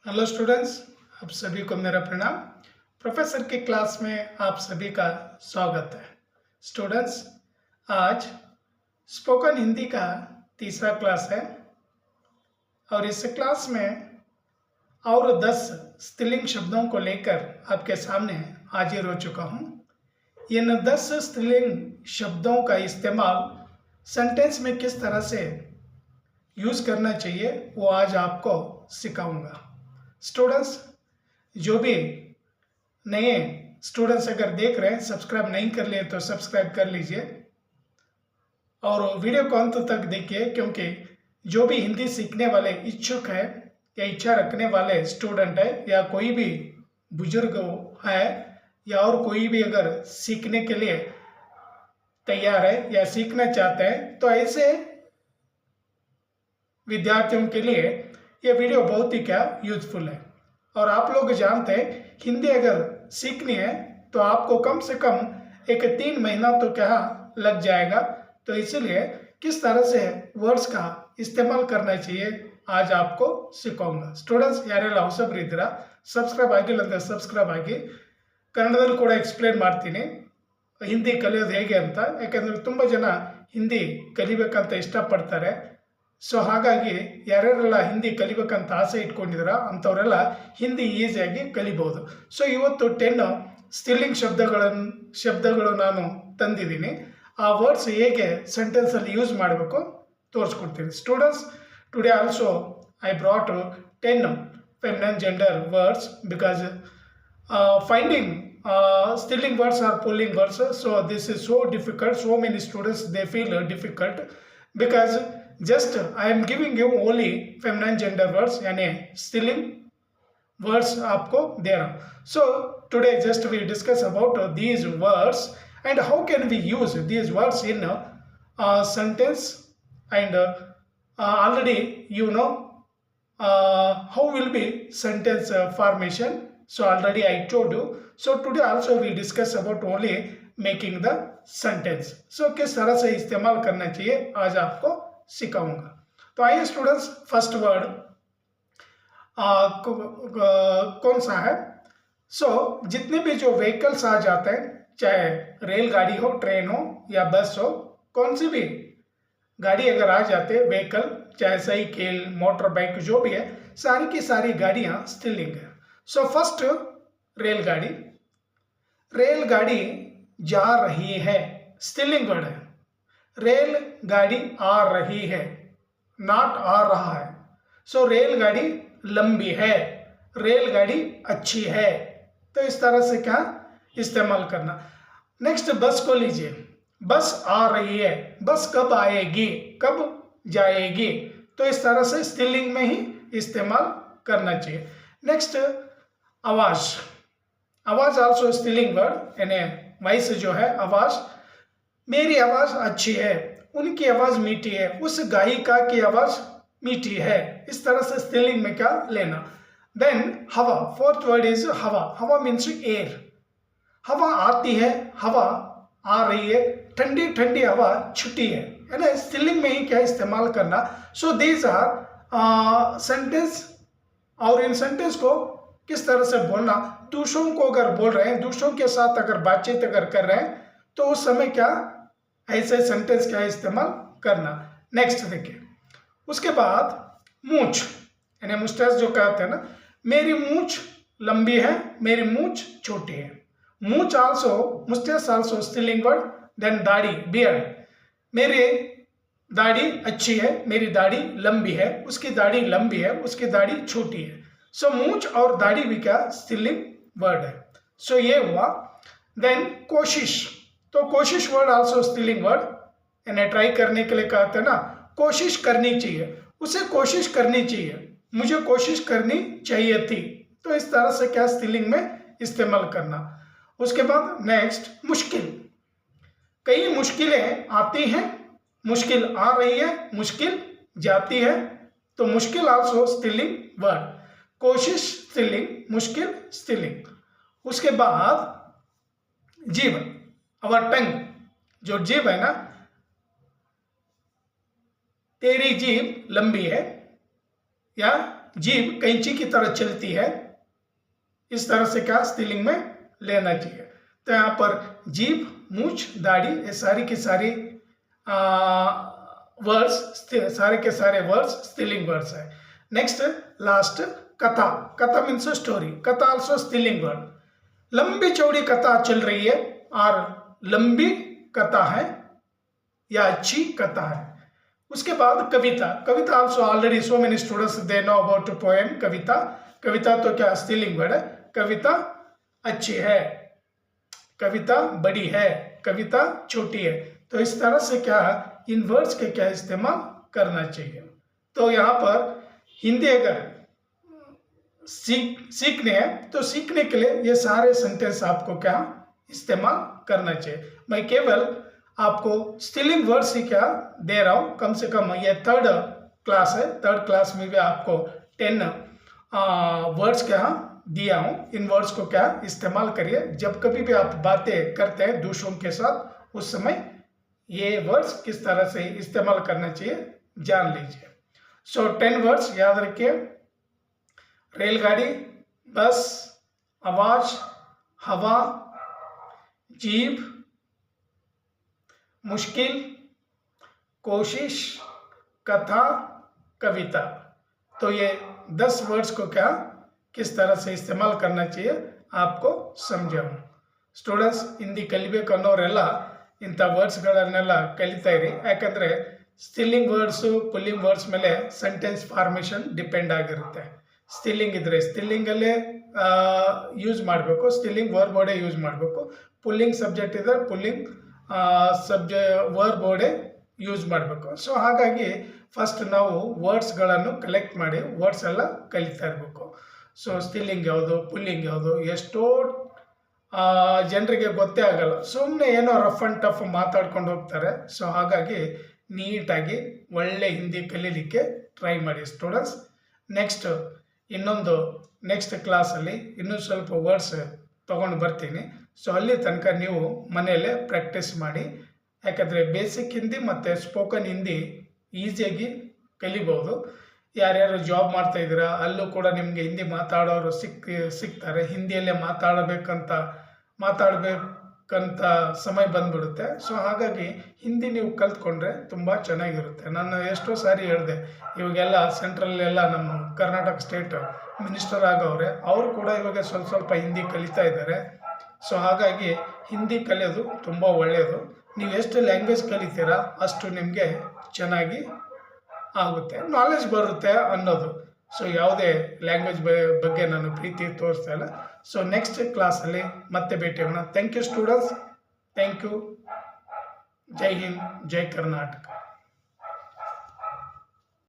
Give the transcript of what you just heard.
Hello students, आप सभी को मेरा प्रणाम। प्रोफेसर की क्लास में आप सभी का स्वागत है। स्टूडेंट्स, आज स्पोकन हिंदी का तीसरा क्लास है और इस क्लास में और 10 स्त्रीलिंग शब्दों को लेकर आपके सामने हाजिर हो चुका हूँ। इन 10 स्त्रीलिंग शब्दों का इस्तेमाल सेंटेंस में किस तरह से यूज़ करना चाहिए वो आज आपको सिखाऊंगा। स्टूडेंट्स, जो भी नए स्टूडेंट्स अगर देख रहे हैं, सब्सक्राइब नहीं कर लिए तो सब्सक्राइब कर लीजिए और वीडियो को अंत तक देखिए, क्योंकि जो भी हिंदी सीखने वाले इच्छुक है या इच्छा रखने वाले स्टूडेंट है या कोई भी बुजुर्ग है या और कोई भी अगर सीखने के लिए तैयार है या सीखना चाहते हैं तो ऐसे विद्यार्थियों के लिए ये वीडियो बहुत ही यूजफुल है। और आप लोग जानते हैं हिंदी अगर सीखनी है तो आपको कम से कम 3 महीना तो लग जाएगा। तो इसीलिए किस तरह से वर्ड्स का इस्तेमाल करना चाहिए आज आपको सिखाऊंगा। स्टूडेंट्स, ಯಾರೆಲ್ಲ ಹೊಸಬರಿದ್ದೀರಾ ಸಬ್ಸ್ಕ್ರೈಬ್ ಆಗಿಲ್ಲ ಅಂದ್ರೆ ಸಬ್ಸ್ಕ್ರೈಬ್ ಆಗಿ। ಕನ್ನಡದಲ್ಲಿ ಕೂಡ ಎಕ್ಸ್ಪ್ಲೇನ್ ಮಾಡ್ತೀನಿ ಹಿಂದಿ ಕಲಿಯೋದು ಹೇಗೆ ಅಂತ, ಯಾಕಂದರೆ ತುಂಬ ಜನ ಹಿಂದಿ ಕಲಿಬೇಕಂತ ಇಷ್ಟಪಡ್ತಾರೆ। ಸೊ ಹಾಗಾಗಿ ಯಾರ್ಯಾರೆಲ್ಲ ಹಿಂದಿ ಕಲಿಬೇಕಂತ ಆಸೆ ಇಟ್ಕೊಂಡಿದ್ದೀರಾ ಅಂಥವರೆಲ್ಲ ಹಿಂದಿ ಈಸಿಯಾಗಿ ಕಲಿಬೋದು। ಸೊ ಇವತ್ತು 10 ಸ್ತ್ರೀಲಿಂಗ್ ಶಬ್ದಗಳು ನಾನು ತಂದಿದ್ದೀನಿ। ಆ ವರ್ಡ್ಸ್ ಹೇಗೆ ಸೆಂಟೆನ್ಸಲ್ಲಿ ಯೂಸ್ ಮಾಡಬೇಕು ತೋರಿಸ್ಕೊಡ್ತೀನಿ। Students, today also I brought 10 feminine gender words because finding stealing words or pulling words, so this is so difficult. So many students they feel difficult because just I am giving you only feminine gender words यानी stealing words आपको दे रहा हूँ। So today just we discuss about these words and how can we use these words in sentence, and already you know how will be sentence formation. So already I told you. So today also we discuss about only making the sentence. So किस तरह से इस्तेमाल करना चाहिए आज आपको सिखाऊंगा। तो आइए स्टूडेंट्स, फर्स्ट वर्ड कौन सा है। सो जितने भी जो व्हीकल्स आ जाते हैं, चाहे रेलगाड़ी हो, ट्रेन हो या बस हो, कौन सी भी गाड़ी अगर आ जाते व्हीकल, चाहे साइकिल, मोटर बाइक, जो भी है, सारी की सारी गाड़ियाँ स्त्रीलिंग है। सो फर्स्ट रेलगाड़ी, रेलगाड़ी जा रही है, स्त्रीलिंग वर्ड है। रेलगाड़ी आ रही है, नॉट आ रहा है। सो रेलगाड़ी लंबी है, रेलगाड़ी अच्छी है। तो इस तरह से क्या इस्तेमाल करना। नेक्स्ट बस को लीजिए, बस आ रही है, बस कब आएगी, कब जाएगी। तो इस तरह से स्त्रीलिंग में ही इस्तेमाल करना चाहिए। नेक्स्ट आवाज़, आवाज़ आल्सो स्त्रीलिंग वर्ड यानी वॉइस जो है आवाज़। मेरी आवाज़ अच्छी है, उनकी आवाज़ मीठी है, उस गायिका की आवाज़ मीठी है। इस तरह से स्त्रीलिंग में क्या लेना। देन हवा, फोर्थ वर्ड इज हवा। हवा मीन्स एयर। हवा आती है, हवा आ रही है, ठंडी ठंडी हवा छुट्टी है ना। स्त्रीलिंग में ही क्या इस्तेमाल करना। सो दीज आर सेंटेंस, और इन सेंटेंस को किस तरह से बोलना। दूसरों को अगर बोल रहे हैं, दूसरों के साथ अगर बातचीत अगर कर रहे हैं तो उस समय क्या ऐसे सेंटेंस क्या इस्तेमाल करना। नेक्स्ट देखिए, उसके बाद मूंछ यानी मुस्टैच जो कहते हैं ना। मेरी मूंछ लंबी है, मेरी मूंछ छोटी है। मूंछ आल्सो, मुस्टैच आल्सो स्त्रीलिंग वर्ड। देन दाढ़ी, बियर्ड, मेरी दाढ़ी अच्छी है, मेरी दाढ़ी लंबी है, उसकी दाढ़ी लंबी है, उसकी दाढ़ी छोटी है। सो मूंछ और दाढ़ी भी क्या स्त्रीलिंग वर्ड है। सो ये हुआ। देन कोशिश, तो कोशिश वर्ड आल्सो स्त्रीलिंग वर्ड यानी ट्राई करने के लिए कहते हैं ना, कोशिश करनी चाहिए, उसे कोशिश करनी चाहिए, मुझे कोशिश करनी चाहिए थी। तो इस तरह से क्या स्त्रीलिंग में इस्तेमाल करना। उसके बाद नेक्स्ट मुश्किल, कई मुश्किलें आती हैं, मुश्किल आ रही है, मुश्किल जाती है। तो मुश्किल आल्सो स्त्रीलिंग वर्ड। कोशिश स्त्रीलिंग, मुश्किल स्त्रीलिंग। उसके बाद जीभ, अवर टंग, जो जीभ है ना, तेरी जीभ लंबी है या जीभ कैंची की तरह चलती है, इस तरह से क्या स्त्रीलिंग में लेना चाहिए। तो यहाँ पर जीभ, मूछ, दाढ़ी, ये सारी की सारी वर्ड्स, सारे के सारे वर्ड्स स्त्रीलिंग वर्ड्स है। नेक्स्ट लास्ट कथा। कथा मीन्स स्टोरी। कथा आल्सो स्त्रीलिंग वर्ड। लंबी चौड़ी कथा चल रही है और लंबी कथा है या अच्छी कथा है। उसके बाद कविता। कविता also already so many students they know about poem. कविता, कविता तो क्या स्त्रीलिंग वर्ड है। कविता अच्छी है, कविता बड़ी है, कविता छोटी है। तो इस तरह से क्या इन वर्ड्स के क्या इस्तेमाल करना चाहिए। तो यहाँ पर हिंदी अगर सीखने हैं तो सीखने के लिए ये सारे सेंटेंस आपको क्या इस्तेमाल करना चाहिए। मैं केवल आपको स्त्रीलिंग वर्ड्स ही क्या दे रहा हूँ। कम से कम ये थर्ड क्लास है, थर्ड क्लास में भी आपको 10 वर्ड्स क्या दिया हूँ। इन वर्ड्स को क्या इस्तेमाल करिए। जब कभी भी आप बातें करते हैं दूसरों के साथ, उस समय ये वर्ड्स किस तरह से इस्तेमाल करना चाहिए जान लीजिए। सो 10 वर्ड्स याद रखिए। रेलगाड़ी, बस, आवाज, हवा, जीभ, मुश्किल, कोशिश, कथा, कविता। तो ये 10 वर्ड्स को क्या किस तरह से इस्तेमाल करना चाहिए आपको समझाऊं। ಸ್ಟೂಡೆಂಟ್ಸ್ ಹಿಂದಿ ಕಲಿಬೇಕು ಅನ್ನೋರೆಲ್ಲ ಇಂಥ ವರ್ಡ್ಸ್ಗಳನ್ನೆಲ್ಲ ಕಲಿತಾ ಇರಿ. ಯಾಕಂದರೆ ಸ್ಟಿಲ್ಲಿಂಗ್ ವರ್ಡ್ಸು ಪುಲ್ಲಿಂಗ್ ವರ್ಡ್ಸ್ ಮೇಲೆ ಸೆಂಟೆನ್ಸ್ ಫಾರ್ಮೇಷನ್ ಡಿಪೆಂಡ್ ಆಗಿರುತ್ತೆ. ಸ್ಟಿಲ್ಲಿಂಗ್ ಇದ್ದರೆ ಸ್ಟಿಲ್ಲಿಂಗಲ್ಲೇ ಯೂಸ್ ಮಾಡಬೇಕು, ಸ್ಟಿಲ್ಲಿಂಗ್ ವರ್ಬೋರ್ಡೇ ಯೂಸ್ ಮಾಡಬೇಕು. ಪುಲ್ಲಿಂಗ್ ಸಬ್ಜೆಕ್ಟ್ ಇದ್ದರೆ ಪುಲ್ಲಿಂಗ್ ವರ್ಬೋರ್ಡೇ ಯೂಸ್ ಮಾಡಬೇಕು. ಸೊ ಹಾಗಾಗಿ ಫಸ್ಟ್ ನಾವು ವರ್ಡ್ಸ್ಗಳನ್ನು ಕಲೆಕ್ಟ್ ಮಾಡಿ ವರ್ಡ್ಸ್ ಎಲ್ಲ ಕಲಿತಾ ಇರಬೇಕು. ಸೊ ಸ್ಟಿಲ್ಲಿಂಗ್ ಯಾವುದು, ಪುಲ್ಲಿಂಗ್ ಯಾವುದು, ಎಷ್ಟೋ ಜನರಿಗೆ ಗೊತ್ತೇ ಆಗಲ್ಲ. ಸುಮ್ಮನೆ ಏನೋ ರಫ್ ಆ್ಯಂಡ್ ಟಫ್ ಮಾತಾಡ್ಕೊಂಡು ಹೋಗ್ತಾರೆ. ಸೊ ಹಾಗಾಗಿ ನೀಟಾಗಿ ಒಳ್ಳೆ ಹಿಂದಿ ಕಲೀಲಿಕ್ಕೆ ಟ್ರೈ ಮಾಡಿ ಸ್ಟೂಡೆಂಟ್ಸ್. ನೆಕ್ಸ್ಟ್ ಕ್ಲಾಸಲ್ಲಿ ಇನ್ನೂ ಸ್ವಲ್ಪ ವರ್ಡ್ಸ್ ತೊಗೊಂಡು ಬರ್ತೀನಿ. ಸೊ ಅಲ್ಲಿ ತನಕ ನೀವು ಮನೆಯಲ್ಲೇ ಪ್ರಾಕ್ಟೀಸ್ ಮಾಡಿ. ಯಾಕಂದರೆ ಬೇಸಿಕ್ ಹಿಂದಿ ಮತ್ತು ಸ್ಪೋಕನ್ ಹಿಂದಿ ಈಸಿಯಾಗಿ ಕಲಿಬೋದು. ಯಾರ್ಯಾರು ಜಾಬ್ ಮಾಡ್ತಾ ಇದ್ದೀರಾ ಅಲ್ಲೂ ಕೂಡ ನಿಮಗೆ ಹಿಂದಿ ಮಾತಾಡೋರು ಸಿಗ್ತಾರೆ. ಹಿಂದಿಯಲ್ಲೇ ಮಾತಾಡಬೇಕಂತ ಸಮಯ ಬಂದ್ಬಿಡುತ್ತೆ. ಸೊ ಹಾಗಾಗಿ ಹಿಂದಿ ನೀವು ಕಲ್ತ್ಕೊಂಡ್ರೆ ತುಂಬ ಚೆನ್ನಾಗಿರುತ್ತೆ. ನಾನು ಎಷ್ಟೋ ಸಾರಿ ಹೇಳಿದೆ, ಇವಾಗೆಲ್ಲ ಸೆಂಟ್ರಲ್ಲೆಲ್ಲ ನಮ್ಮ ಕರ್ನಾಟಕ ಸ್ಟೇಟ್ ಮಿನಿಸ್ಟರ್ ಆಗವ್ರೆ, ಅವರು ಕೂಡ ಇವಾಗ ಸ್ವಲ್ಪ ಹಿಂದಿ ಕಲಿತಾ ಇದ್ದಾರೆ. ಸೊ ಹಾಗಾಗಿ ಹಿಂದಿ ಕಲಿಯೋದು ತುಂಬ ಒಳ್ಳೆಯದು. ನೀವು ಎಷ್ಟು ಲ್ಯಾಂಗ್ವೇಜ್ ಕಲಿತೀರಾ ಅಷ್ಟು ನಿಮಗೆ ಚೆನ್ನಾಗಿ ಆಗುತ್ತೆ, ನಾಲೆಜ್ ಬರುತ್ತೆ ಅನ್ನೋದು. ಸೊ ಯಾವುದೇ ಲ್ಯಾಂಗ್ವೇಜ್ ಬಗ್ಗೆ ನಾನು ಪ್ರೀತಿ ತೋರಿಸ್ತಾ ಇಲ್ಲ. ಸೊ ನೆಕ್ಸ್ಟ್ ಕ್ಲಾಸಲ್ಲಿ ಮತ್ತೆ ಭೇಟಿಯಾಗೋಣ. Thank you students, thank you. ಜೈ ಹಿಂದ್, ಜೈ ಕರ್ನಾಟಕ.